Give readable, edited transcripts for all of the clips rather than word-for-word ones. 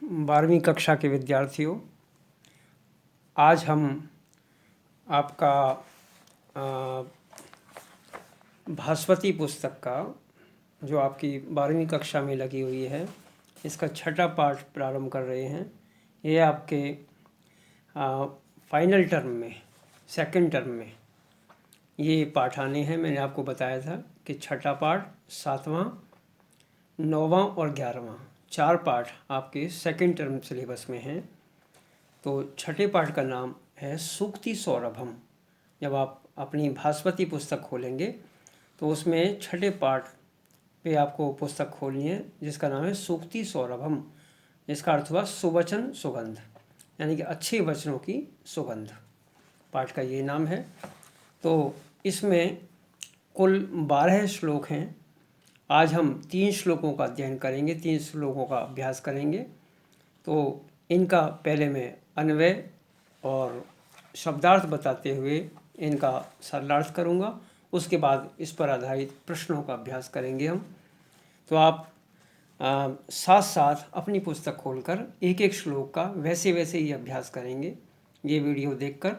12वीं कक्षा के विद्यार्थियों, आज हम आपका भास्वती पुस्तक का जो आपकी 12वीं कक्षा में लगी हुई है, इसका छठा पाठ प्रारंभ कर रहे हैं। ये आपके फाइनल टर्म में, सेकंड टर्म में ये पाठ आने हैं। मैंने आपको बताया था कि छठा पाठ, 7वां, 9वां और 11वां 4 पाठ आपके सेकंड टर्म सिलेबस में हैं। तो छठे पाठ का नाम है सूक्ति सौरभम। जब आप अपनी भास्वती पुस्तक खोलेंगे तो उसमें छठे पाठ पे आपको पुस्तक खोलनी है, जिसका नाम है सूक्ति सौरभम। इसका अर्थ हुआ सुवचन सुगंध, यानी कि अच्छे वचनों की सुगंध। पाठ का ये नाम है। तो इसमें कुल 12 श्लोक हैं। आज हम 3 श्लोकों का अध्ययन करेंगे, 3 श्लोकों का अभ्यास करेंगे। तो इनका पहले मैं अन्वय और शब्दार्थ बताते हुए इनका सरलार्थ करूँगा। उसके बाद इस पर आधारित प्रश्नों का अभ्यास करेंगे हम। तो आप साथ साथ अपनी पुस्तक खोलकर एक एक श्लोक का वैसे वैसे ही अभ्यास करेंगे, ये वीडियो देखकर।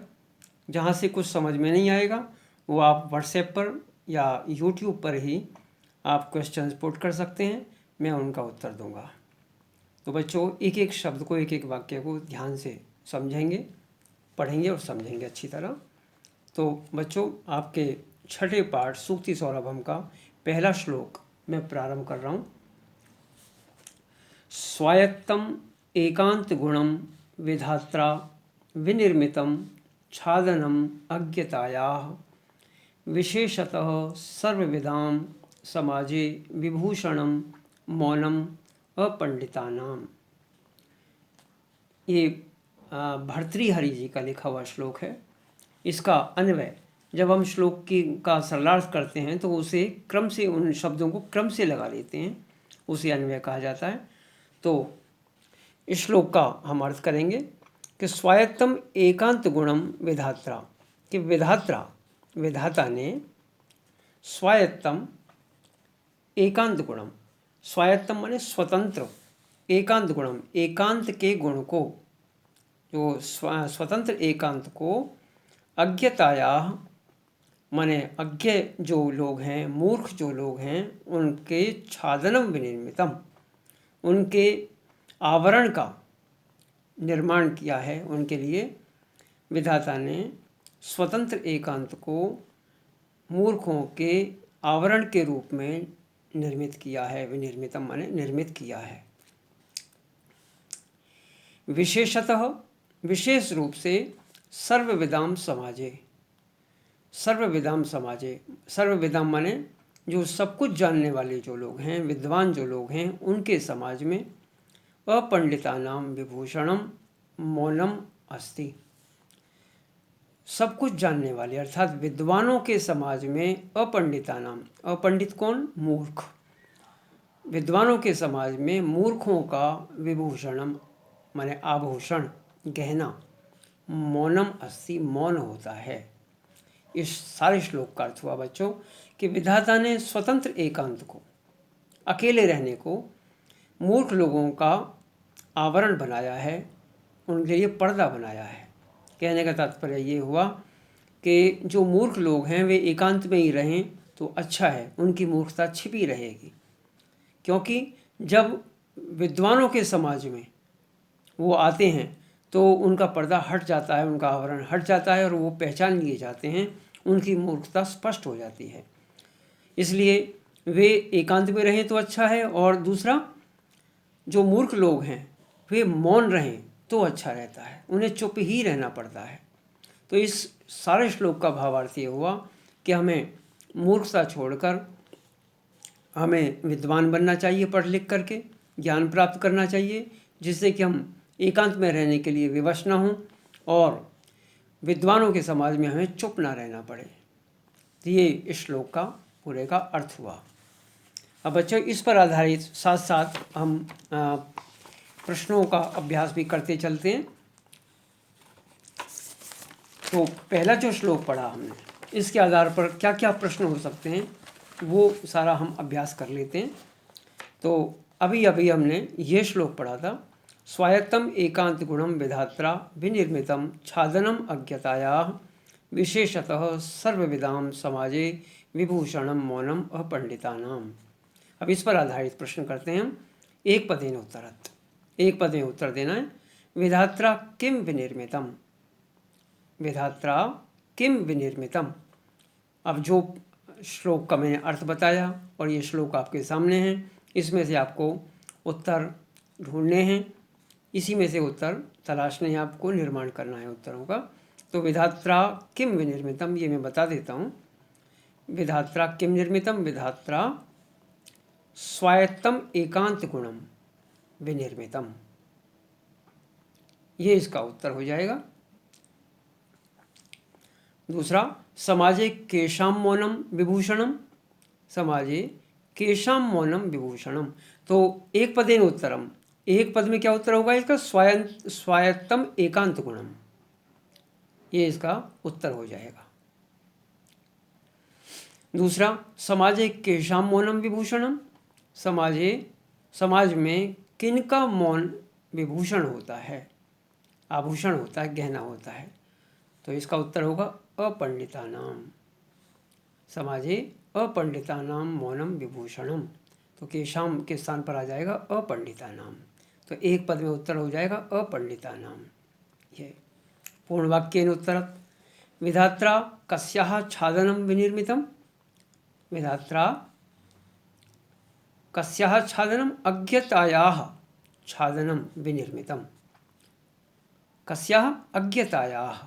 जहाँ से कुछ समझ में नहीं आएगा वो आप व्हाट्सएप पर या यूट्यूब पर ही आप क्वेश्चंस पुट कर सकते हैं, मैं उनका उत्तर दूंगा। तो बच्चों, एक एक शब्द को, एक एक वाक्य को ध्यान से समझेंगे, पढ़ेंगे और समझेंगे अच्छी तरह। तो बच्चों, आपके छठे पाठ सूक्ति सौरभम का पहला श्लोक मैं प्रारंभ कर रहा हूँ। स्वायत्तम एकांत गुणम विधात्रा विनिर्मितम छादनम अज्ञतायाः विशेषतः सर्वविदाम समाजे विभूषणम मौनम अपंडितानाम। ये भर्तृहरि जी का लिखा हुआ श्लोक है। इसका अन्वय जब हम श्लोक का सरलार्थ करते हैं तो उसे क्रम से, उन शब्दों को क्रम से लगा लेते हैं, उसे अन्वय कहा जाता है। तो इस श्लोक का हम अर्थ करेंगे कि स्वायत्तम एकांत गुणम विधात्रा, कि विधात्रा, विधाता ने स्वायत्तम एकांत गुणम, स्वायत्तम माने स्वतंत्र, एकांत गुणम, एकांत के गुण को, जो स्वतंत्र एकांत को, अज्ञताया माने अज्ञ जो लोग हैं, मूर्ख जो लोग हैं, उनके छादनम विनिर्मितम, उनके आवरण का निर्माण किया है। उनके लिए विधाता ने स्वतंत्र एकांत को मूर्खों के आवरण के रूप में निर्मित किया है। विनिर्मितम माने निर्मित किया है। विशेषतः, विशेष रूप से, सर्वविदाम समाजे, सर्वविदाम समाजे, सर्वविदाम माने जो सब कुछ जानने वाले जो लोग हैं, विद्वान जो लोग हैं, उनके समाज में अपंडितानाम विभूषणम मौनम अस्ति। सब कुछ जानने वाले अर्थात विद्वानों के समाज में अपंडितानाम, अपंडित कौन? मूर्ख। विद्वानों के समाज में मूर्खों का विभूषणम माने आभूषण, गहना, मौनम अस्ति, मौन होता है। इस सारे श्लोक का अर्थ हुआ बच्चों कि विधाता ने स्वतंत्र एकांत को, अकेले रहने को, मूर्ख लोगों का आवरण बनाया है, उनके लिए पर्दा बनाया है। कहने का तात्पर्य ये हुआ कि जो मूर्ख लोग हैं वे एकांत में ही रहें तो अच्छा है, उनकी मूर्खता छिपी रहेगी। क्योंकि जब विद्वानों के समाज में वो आते हैं तो उनका पर्दा हट जाता है, उनका आवरण हट जाता है और वो पहचान लिए जाते हैं, उनकी मूर्खता स्पष्ट हो जाती है। इसलिए वे एकांत में रहें तो अच्छा है, और दूसरा, जो मूर्ख लोग हैं वे मौन रहें तो अच्छा रहता है, उन्हें चुप ही रहना पड़ता है। तो इस सारे श्लोक का भावार्थ ये हुआ कि हमें मूर्खता छोड़कर हमें विद्वान बनना चाहिए, पढ़ लिख करके ज्ञान प्राप्त करना चाहिए, जिससे कि हम एकांत में रहने के लिए विवश ना हों और विद्वानों के समाज में हमें चुप ना रहना पड़े। तो ये इस श्लोक का पूरे का अर्थ हुआ। अब बच्चों, इस पर आधारित साथ साथ हम प्रश्नों का अभ्यास भी करते चलते हैं। तो पहला जो श्लोक पढ़ा हमने, इसके आधार पर क्या क्या प्रश्न हो सकते हैं वो सारा हम अभ्यास कर लेते हैं। तो अभी अभी हमने ये श्लोक पढ़ा था, स्वायत्तम एकांत गुणम विधात्रा विनिर्मितम छादनम अज्ञतायाः विशेषतः सर्वविदाम समाजे विभूषणम मौनम अपंडितानाम। अब इस पर आधारित प्रश्न करते हैं हम। एक पदेन उत्तरत्, एक पद में उत्तर देना है। विधात्रा किम विनिर्मितम, विधात्रा किम विनिर्मितम। अब जो श्लोक का मैंने अर्थ बताया और ये श्लोक आपके सामने है, इसमें से आपको उत्तर ढूंढने हैं, इसी में से उत्तर तलाशने हैं, आपको निर्माण करना है उत्तरों का। तो विधात्रा किम विनिर्मितम ये मैं बता देता हूँ। विधात्रा किम निर्मितम, विधात्रा स्वायत्तम एकांत गुणम विनिर्मितम, ये इसका उत्तर हो जाएगा। दूसरा, समाजे केशाम मौनम विभूषणम, समाजे केशाम मौनम विभूषणम। तो एक पदेन उत्तरम, एक पद में क्या उत्तर होगा इसका? स्वायत्तम एकांत गुणम, ये इसका उत्तर हो जाएगा। दूसरा, समाजे केशाम मौनम विभूषणम, समाजे समाज में किनका मौन विभूषण होता है, आभूषण होता है, गहना होता है। तो इसका उत्तर होगा अपंडितानाम, समाजे अपंडितानाम मौनम विभूषणम। तो केशाम के स्थान पर आ जाएगा अपंडितानाम। तो एक पद में उत्तर हो जाएगा अपंडितानाम। ये पूर्ण वाक्येन उत्तरत्। विधात्रा कस्याः छादनम विनिर्मितम, विधात्रा कस्याः छादनम अज्ञतायाः छादनम विनिर्मितम, कस्याः अज्ञतायाः।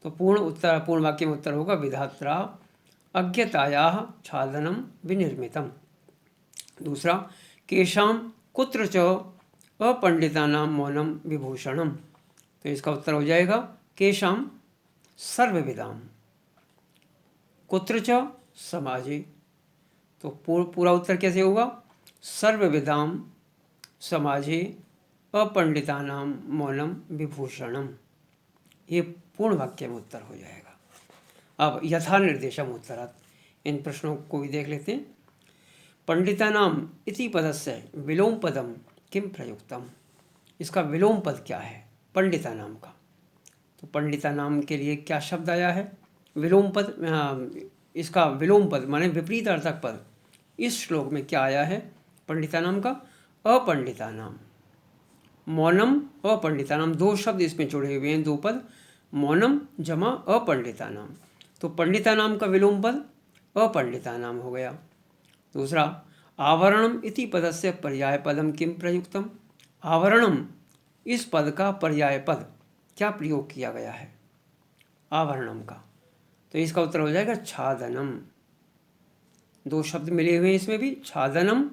तो पूर्ण वाक्य में उत्तर होगा विधात्रा अज्ञतायाः छादनम विनिर्मितम। दूसरा, केशाम कुत्र च अपंडितानां मौनम विभूषणम। तो इसका उत्तर हो जाएगा केशाम सर्वविदाम, कुत्र च समाजे। तो पूरा उत्तर कैसे होगा? सर्वविदाम समाजे अपंडितानां मौनम विभूषणम, ये पूर्ण वाक्य में उत्तर हो जाएगा। अब यथा निर्देशम उत्तरात्, इन प्रश्नों को भी देख लेते हैं। पंडितानाम इति पदस्य विलोम पदम किम प्रयुक्तम, इसका विलोम पद क्या है पंडितानाम का? तो पंडितानाम के लिए क्या शब्द आया है? विलोम पद। इसका विलोम पद माने विपरीत अर्थक पद इस श्लोक में क्या आया है पंडितानाम का? अपंडितानाम, मौनम अपंडितानाम, दो शब्द इसमें जुड़े हुए हैं, दो पद, मौनम जमा अपंडितानाम। तो पंडितानाम का विलोम पद अपंडितानाम हो गया। दूसरा, आवरणम इति पदस्य पर्याय पदम किम प्रयुक्तम, आवरणम इस पद का पर्याय पद क्या प्रयोग किया गया है आवरणम का? तो इसका उत्तर हो जाएगा छादनम। दो शब्द मिले हुए हैं इसमें भी, छादनम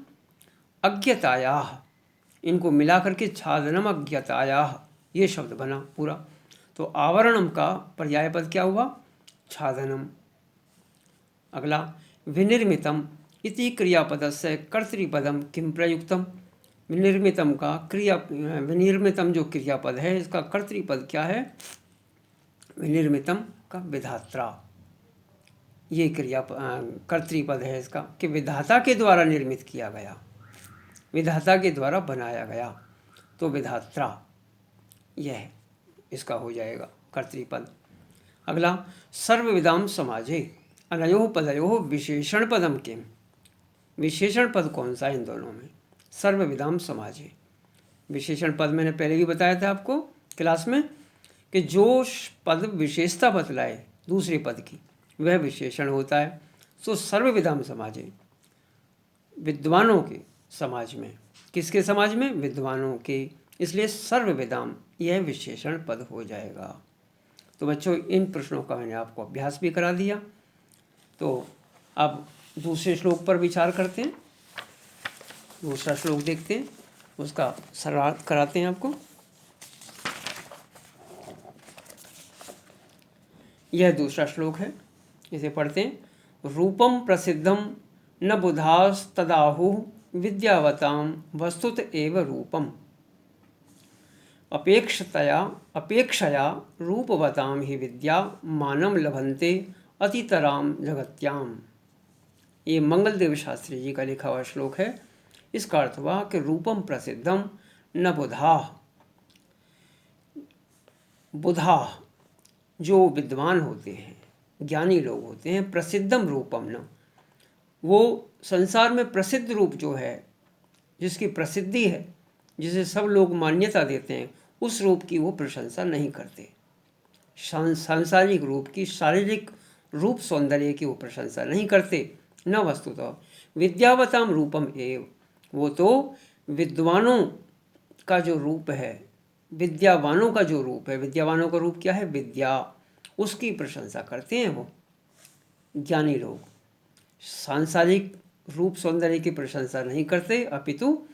अज्ञतायाः, इनको मिला करके छादनम अज्ञतायाः ये शब्द बना पूरा। तो आवरणम का पर्याय पद क्या हुआ? छादनम। अगला, विनिर्मितम इति क्रियापदस्य कर्तृपदम किम प्रयुक्तम, विनिर्मितम का विनिर्मितम जो क्रियापद है इसका कर्तृपद क्या है? विनिर्मितम का विधात्रा, ये कर्तृपद है इसका, कि विधाता के द्वारा निर्मित किया गया, विधाता के द्वारा बनाया गया। तो विधात्रा यह इसका हो जाएगा कर्तृपद। अगला, सर्वविदाम समाजे अनयोः पदयोः विशेषण पदम किम, विशेषण पद कौन सा है इन दोनों में? सर्वविदाम समाजे, विशेषण पद मैंने पहले भी बताया था आपको क्लास में कि जो पद विशेषता बतलाए दूसरे पद की वह विशेषण होता है। तो सर्वविदाम समाजे, विद्वानों के समाज में, किसके समाज में? विद्वानों के, इसलिए सर्वविदाम यह विशेषण पद हो जाएगा। तो बच्चों इन प्रश्नों का मैंने आपको अभ्यास भी करा दिया। तो अब दूसरे श्लोक पर विचार करते हैं, दूसरा श्लोक देखते हैं, उसका शरारत कराते हैं आपको। यह दूसरा श्लोक है, इसे पढ़ते हैं। रूपम प्रसिद्धम न बुधास्तदाहु विद्यावताम वस्तुत एव रूपम, अपेक्षया रूपवताम ही विद्या मानम लभन्ते अतितराम जगत्याम। ये मंगलदेव शास्त्री जी का लिखा हुआ श्लोक है। इसका अर्थ हुआ कि रूपम प्रसिद्धम न बुधा। बुधा जो विद्वान होते हैं, ज्ञानी लोग होते हैं, प्रसिद्धम रूपम न, वो संसार में प्रसिद्ध रूप जो है, जिसकी प्रसिद्धि है, जिसे सब लोग मान्यता देते हैं, उस रूप की वो प्रशंसा नहीं करते। सांसारिक रूप की, शारीरिक रूप सौंदर्य की वो प्रशंसा नहीं करते। न वस्तुतः विद्यावताम रूपम एव, वो तो विद्वानों का जो रूप है, विद्यावानों का जो रूप है, विद्यावानों का रूप क्या है? विद्या, उसकी प्रशंसा करते हैं वो ज्ञानी लोग। सांसारिक रूप सौंदर्य की प्रशंसा नहीं करते, अपितु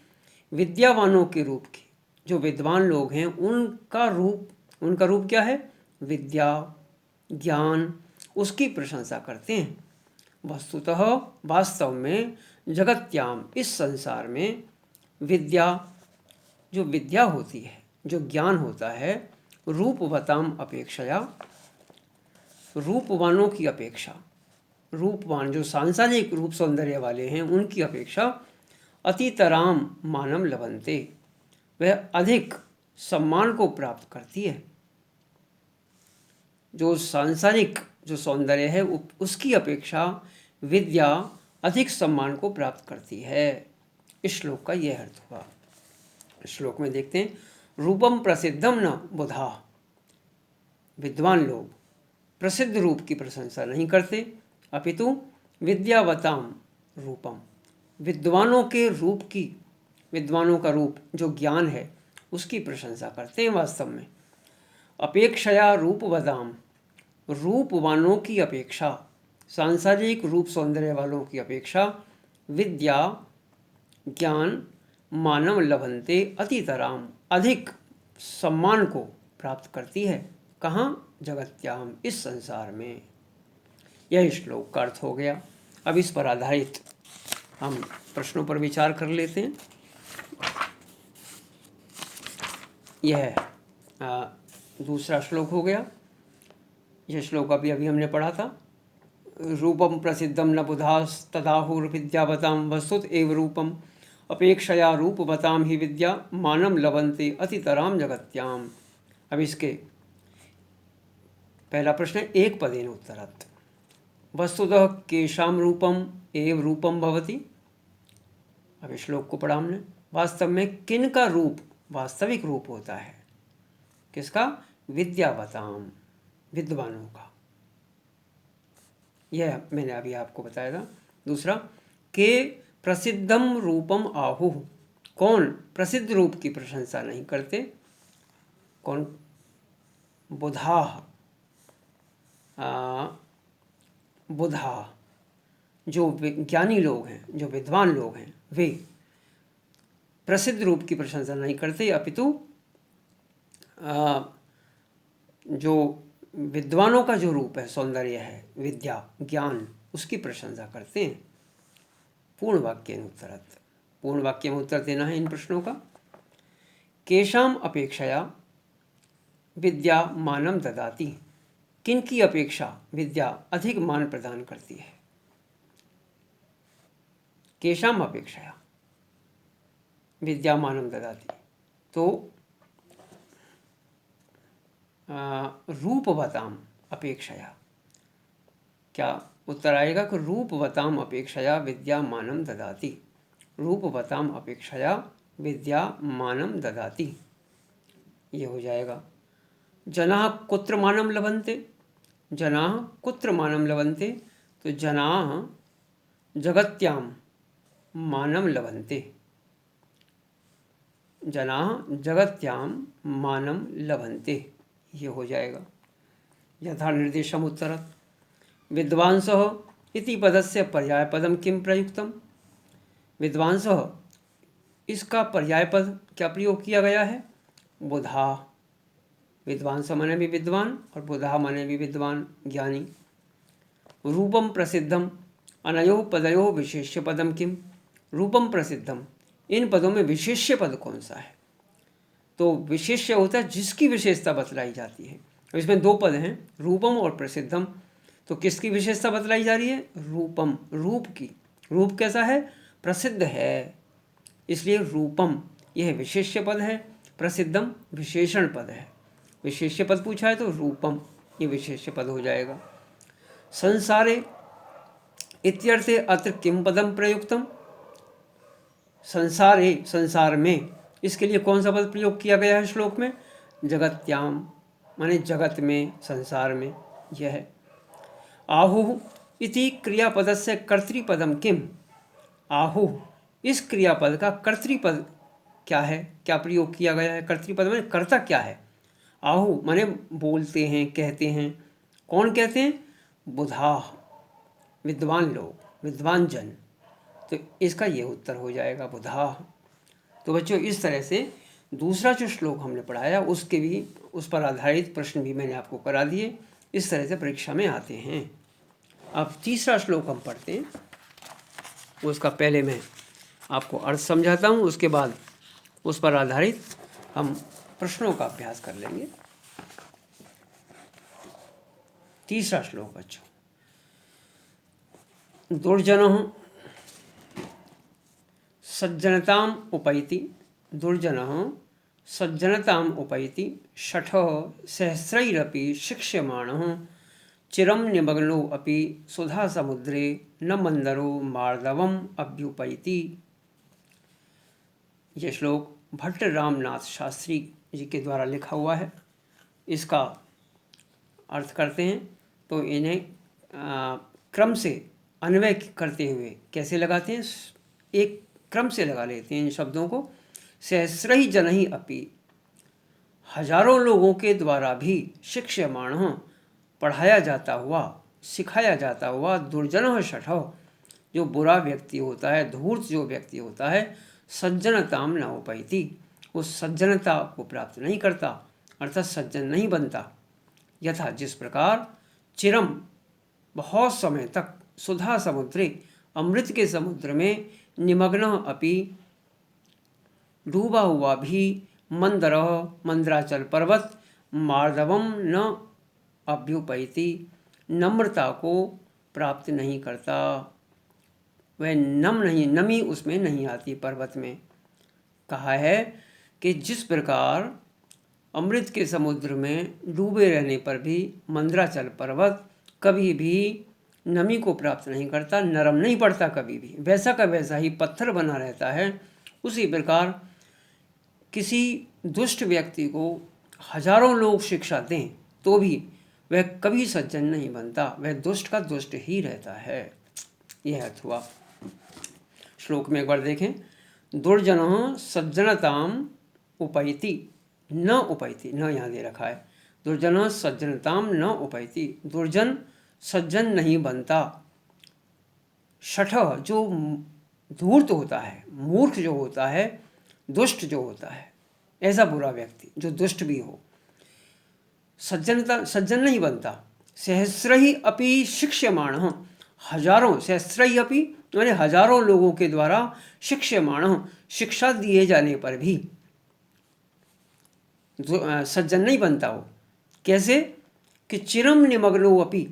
विद्यावानों के रूप की, जो विद्वान लोग हैं उनका रूप क्या है? विद्या, ज्ञान, उसकी प्रशंसा करते हैं। वस्तुतः वास्तव में जगत्याम, इस संसार में विद्या, जो विद्या होती है, जो ज्ञान होता है, रूपवताम अपेक्षया, रूपवानों की अपेक्षा, रूपवान जो सांसारिक रूप सौंदर्य वाले हैं उनकी अपेक्षा अतितराम मानम लभन्ते, वह अधिक सम्मान को प्राप्त करती है। जो सांसारिक जो सौंदर्य है उसकी अपेक्षा विद्या अधिक सम्मान को प्राप्त करती है। इस श्लोक का यह अर्थ हुआ। श्लोक में देखते हैं, रूपम प्रसिद्धम न बुधा, विद्वान लोग प्रसिद्ध रूप की प्रशंसा नहीं करते, अपितु विद्यावताम रूपम, विद्वानों के रूप की, विद्वानों का रूप जो ज्ञान है उसकी प्रशंसा करते हैं। वास्तव में अपेक्षया रूपवदाम, रूपवानों की अपेक्षा, सांसारिक रूप सौंदर्य वालों की अपेक्षा विद्या, ज्ञान, मानव लभन्ते अतितराम, अधिक सम्मान को प्राप्त करती है। कहाँ? जगत्याम, इस संसार में। यह श्लोक का अर्थ हो गया। अब इस पर आधारित हम प्रश्नों पर विचार कर लेते हैं। यह दूसरा श्लोक हो गया। यह श्लोक अभी हमने पढ़ा था। रूपम प्रसिद्धम न बुधास तदाहुर्विद्यावताम वस्तुत एव रूपम अपेक्षया रूपवताम ही विद्या मानम लभन्ते अतितराम जगत्याम। अब इसके पहला प्रश्न है, एक पदेन उत्तरात् वस्तुतः केशाम रूपम एव रूपम भवति। अब इस श्लोक को पढ़ा हमने। वास्तव में किन का रूप वास्तविक रूप होता है? किसका? विद्यावताम, विद्वानों का। यह मैंने अभी आपको बताया था। दूसरा, के प्रसिद्धम रूपम आहुः, कौन प्रसिद्ध रूप की प्रशंसा नहीं करते? कौन? बुधा, बुधा जो ज्ञानी लोग हैं, जो विद्वान लोग हैं, वे प्रसिद्ध रूप की प्रशंसा नहीं करते, अपितु जो विद्वानों का जो रूप है, सौंदर्य है, विद्या, ज्ञान, उसकी प्रशंसा करते हैं। पूर्ण वाक्य में उत्तरत, पूर्ण वाक्य में उत्तर देना है इन प्रश्नों का। केशाम अपेक्षया विद्या मानम ददाति, किन की अपेक्षा विद्या अधिक मान प्रदान करती है? केशाम अपेक्षया विद्या मानम ददाति, तो रूपवताम अपेक्षया, क्या उत्तर आएगा कि रूपवताम अपेक्षया विद्या मानम ददाति, रूपवताम अपेक्षया विद्या मानम ददाति, ये हो जाएगा। जनाः कुत्र मानम लभन्ते, जनाः कुत्र मानम लभन्ते, तो जनाः जगत्याम मानम लभन्ते, जनाः जगत्याम मानम लभन्ते, ये हो जाएगा। यथा निर्देशम उत्तरत् विद्वांसः इति पदस्य पर्याय पदम किम प्रयुक्तम। विद्वांसः, इसका पर्याय पद क्या प्रयोग किया गया है? बुधा, विद्वांस माने भी विद्वान और बुधा माने भी विद्वान, ज्ञानी। रूपम प्रसिद्धम, अनयोः पदयोः विशेष्य पदम किम। रूपम प्रसिद्धम, इन पदों में विशेष्य पद कौन सा है? तो विशेष्य होता है जिसकी विशेषता बतलाई जाती है। इसमें दो पद हैं, रूपम और प्रसिद्धम। तो किसकी विशेषता बतलाई जा रही है? रूपम, रूप की। रूप कैसा है? प्रसिद्ध है, इसलिए रूपम, यह विशेष्य पद है। प्रसिद्धम विशेषण पद है। विशेष्य पद पूछा है तो रूपम ये विशेष्य पद हो जाएगा। संसारे इत्यर्थे अत्र किम पदम प्रयुक्तम। संसारे संसार में, इसके लिए कौन सा पद प्रयोग किया गया है श्लोक में? जगत्याम, माने जगत में, संसार में। यह है आहुः इति क्रियापदस्य कर्तृपदम किम। आहुः इस क्रियापद का कर्तृपद क्या है, क्या प्रयोग किया गया है? कर्तृपद में कर्ता क्या है? आहु माने बोलते हैं, कहते हैं। कौन कहते हैं? बुधा, विद्वान लोग, विद्वान जन। तो इसका ये उत्तर हो जाएगा बुधा। तो बच्चों इस तरह से दूसरा जो श्लोक हमने पढ़ाया उसके भी, उस पर आधारित प्रश्न भी मैंने आपको करा दिए। इस तरह से परीक्षा में आते हैं। अब तीसरा श्लोक हम पढ़ते हैं। उसका पहले मैं आपको अर्थ समझाता हूँ, उसके बाद उस पर आधारित हम प्रश्नों का अभ्यास कर लेंगे। तीसरा श्लोक बच्चों, दुर्जनः सज्जनताम उपैति, दुर्जनः सज्जनताम उपैति शठः सहस्रैरपि शिक्ष्यमाणः चिरं निमग्नो अपि सुधा समुद्रे न मंदरो मार्दवम अभ्युपैति। यह श्लोक भट्ट रामनाथ शास्त्री जी के द्वारा लिखा हुआ है। इसका अर्थ करते हैं तो इन्हें क्रम से अन्वय करते हुए कैसे लगाते हैं, एक क्रम से लगा लेते हैं इन शब्दों को। सहस्रहि जनहि अपि, हजारों लोगों के द्वारा भी, शिक्ष्यमाण पढ़ाया जाता हुआ, सिखाया जाता हुआ, दुर्जनः शठः जो बुरा व्यक्ति होता है, धूर्त जो व्यक्ति होता है, सज्जनताम न उपैति उस सज्जनता को प्राप्त नहीं करता, अर्थात सज्जन नहीं बनता। यथा जिस प्रकार चिरम बहुत समय तक, सुधा समुद्रे अमृत के समुद्र में, निमग्न अपि डूबा हुआ भी, मंदरः मंदराचल पर्वत, मार्दवम न अभ्युपैति नम्रता को प्राप्त नहीं करता। वह नम नहीं, नमी उसमें नहीं आती पर्वत में। कहा है कि जिस प्रकार अमृत के समुद्र में डूबे रहने पर भी मंदराचल पर्वत कभी भी नमी को प्राप्त नहीं करता, नरम नहीं पड़ता कभी भी, वैसा का वैसा ही पत्थर बना रहता है। उसी प्रकार किसी दुष्ट व्यक्ति को हजारों लोग शिक्षा दें तो भी वह कभी सज्जन नहीं बनता, वह दुष्ट का दुष्ट ही रहता है। यह अर्थ हुआ। श्लोक में एक बार देखें, दुर्जनः सज्जनताम उपैति न उपैति, न यहाँ दे रखा है, दुर्जनः सज्जनताम न उपैति, दुर्जन सज्जन नहीं बनता। शठः जो धूर्त होता है, मूर्ख जो होता है, दुष्ट जो होता है, ऐसा बुरा व्यक्ति जो दुष्ट भी हो, सज्जन नहीं बनता। सहस्रहि अपि शिक्ष्यमाण, हजारों, सहस्रहि अपि माने हजारों लोगों के द्वारा, शिक्ष्यमाण शिक्षा दिए जाने पर भी सज्जन नहीं बनता हो। कैसे? कि चिरम निमग्नो अपि,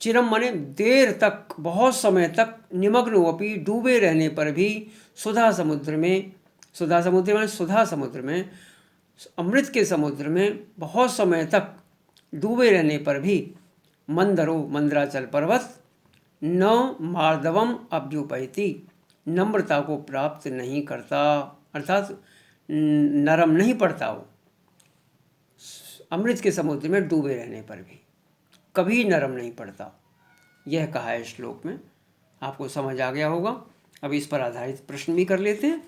चिरम माने देर तक, बहुत समय तक, निमग्नो अपि डूबे रहने पर भी, सुधा समुद्र में, सुधा समुद्र माने सुधा समुद्र में, अमृत के समुद्र में बहुत समय तक डूबे रहने पर भी, मंदरो मंदराचल पर्वत, न मार्दवम अभ्युपैति नम्रता को प्राप्त नहीं करता, अर्थात नरम नहीं पड़ता हो। अमृत के समुद्र में डूबे रहने पर भी कभी नरम नहीं पड़ता। यह कहा है श्लोक में। आपको समझ आ गया होगा। अब इस पर आधारित प्रश्न भी कर लेते हैं।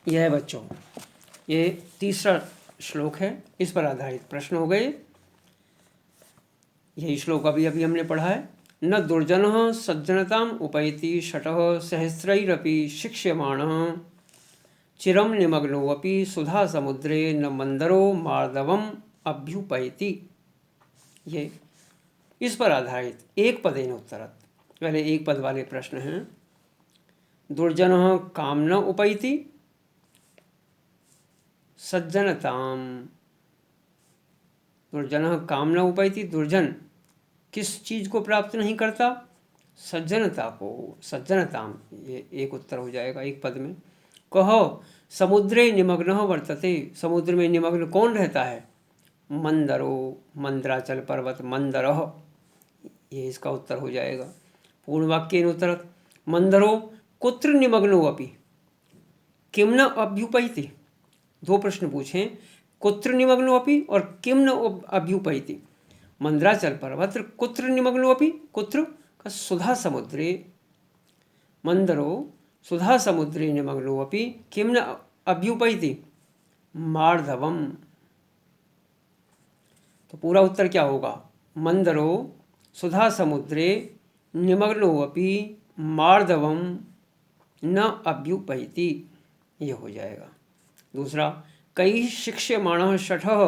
यह है बच्चों, ये तीसरा श्लोक है, इस पर आधारित प्रश्न हो गए। यही श्लोक अभी अभी हमने पढ़ा है। न दुर्जनः सज्जनताम उपैति शठः सहस्रैरपि शिक्ष्यमाणः चिरम निमग्नोऽपि सुधा समुद्रे न मंदरो मार्दवम अभ्युपैति। ये इस पर आधारित एक पदेन उत्तरत्, पहले एक पद वाले प्रश्न हैं। दुर्जनः काम न उपैति सज्जनताम, दुर्जनः काम न उपैति, दुर्जन किस चीज़ को प्राप्त नहीं करता? सज्जनता को, सज्जनताम, ये एक उत्तर हो जाएगा एक पद में। कहो समुद्रे निमग्नः वर्तते, समुद्र में निमग्न कौन रहता है? मंदरो, मंदराचल पर्वत मंदरः, ये इसका उत्तर हो जाएगा। पूर्ण वाक्येन उत्तरत् मंदरो कुत्र निमग्नो अपि किम न अभ्युपैति। दो प्रश्न पूछे, कुत्र निमग्नो अपि और किम न अभ्युपैति। मंदराचल पर्वत कुत्र निमग्नो अपि, कुत्र का सुधा समुद्रे, मंदरो सुधा समुद्रे निमग्नो अपि किम न अभ्युपैति मार्दवम। तो पूरा उत्तर क्या होगा? मंदरो सुधा समुद्रे निमग्नो अपि मार्दवम न अभ्युपैति, ये हो जाएगा। दूसरा, कई शिक्ष्यमाणः शठः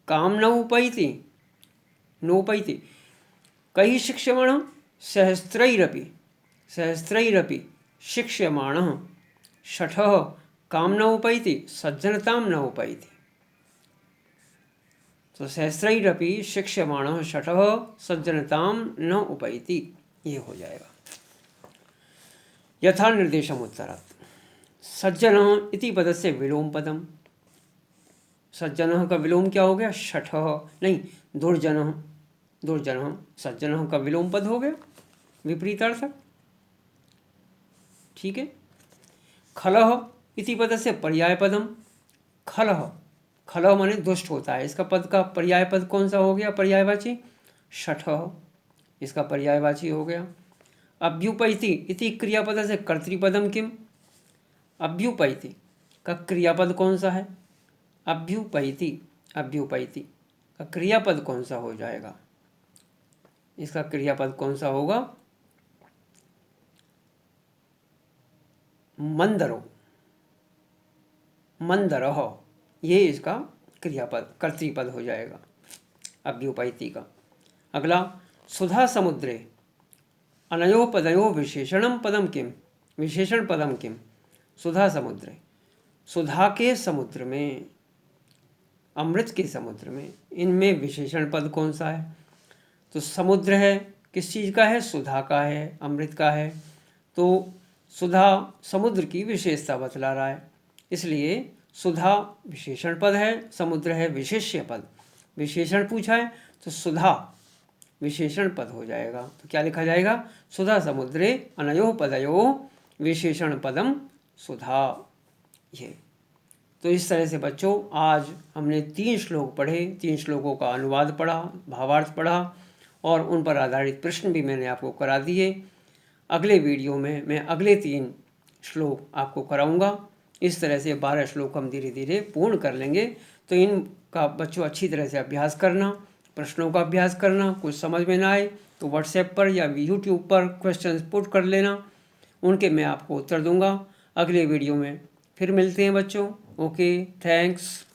काम न उपैति, नोपैति। कई शिक्ष्यमाणः सहस्त्रैरपि, सहस्त्रैरपि शिक्ष्यमाणः शठः काम न उपैति सज्जनताम न उपैति। तो सहस्त्रैरपि शिक्ष्यमाणः शठः सज्जनताम न उपैति, ये हो जाएगा। यथा निर्देशम उत्तरात् सज्जनः इति पदस्य विलोम पदम। सज्जनः का विलोम क्या हो गया? शठः, नहीं दुर्जनः, दुर्जनः। सज्जनः का विलोम पद हो गया, विपरीतार्थक, ठीक है। खलः इति पदस्य पर्याय पदम। खलः, खलः माने दुष्ट होता है, इसका पद का पर्याय पद कौन सा हो गया? पर्यायवाची शठः, इसका पर्यायवाची हो गया। अभ्युपैति इति क्रियापद से कर्तृपदम किम। अभ्युपैति का क्रियापद कौन सा है? अभ्युपैति, अभ्युपैति का क्रियापद कौन सा हो जाएगा? इसका क्रियापद कौन सा होगा? मंदरो, मंदरः, ये इसका क्रियापद कर्तृपद हो जाएगा अभ्युपैति का। अगला, सुधा समुद्रे अनयो पदयो विशेषणम पदम किम। विशेषण पदम किम? सुधा समुद्रे, सुधा के समुद्र में, अमृत के समुद्र में, इनमें विशेषण पद कौन सा है? तो समुद्र है, किस चीज़ का है? सुधा का है, अमृत का है। तो सुधा समुद्र की विशेषता बतला रहा है, इसलिए सुधा विशेषण पद है, समुद्र है विशेष्य पद। विशेषण पूछा है तो सुधा विशेषण पद हो जाएगा। तो क्या लिखा जाएगा? सुधा समुद्रे अनयो पदयो विशेषण पदम सुधा। ये तो इस तरह से बच्चों आज हमने 3 श्लोक पढ़े, 3 श्लोकों का अनुवाद पढ़ा, भावार्थ पढ़ा और उन पर आधारित प्रश्न भी मैंने आपको करा दिए। अगले वीडियो में मैं अगले 3 श्लोक आपको कराऊंगा। इस तरह से 12 श्लोक हम धीरे धीरे पूर्ण कर लेंगे। तो इनका बच्चों अच्छी तरह से अभ्यास करना, प्रश्नों का अभ्यास करना। कुछ समझ में ना आए तो व्हाट्सएप पर या यूट्यूब पर क्वेश्चंस पुट कर लेना, उनके मैं आपको उत्तर दूंगा। अगले वीडियो में फिर मिलते हैं बच्चों। Okay, thanks.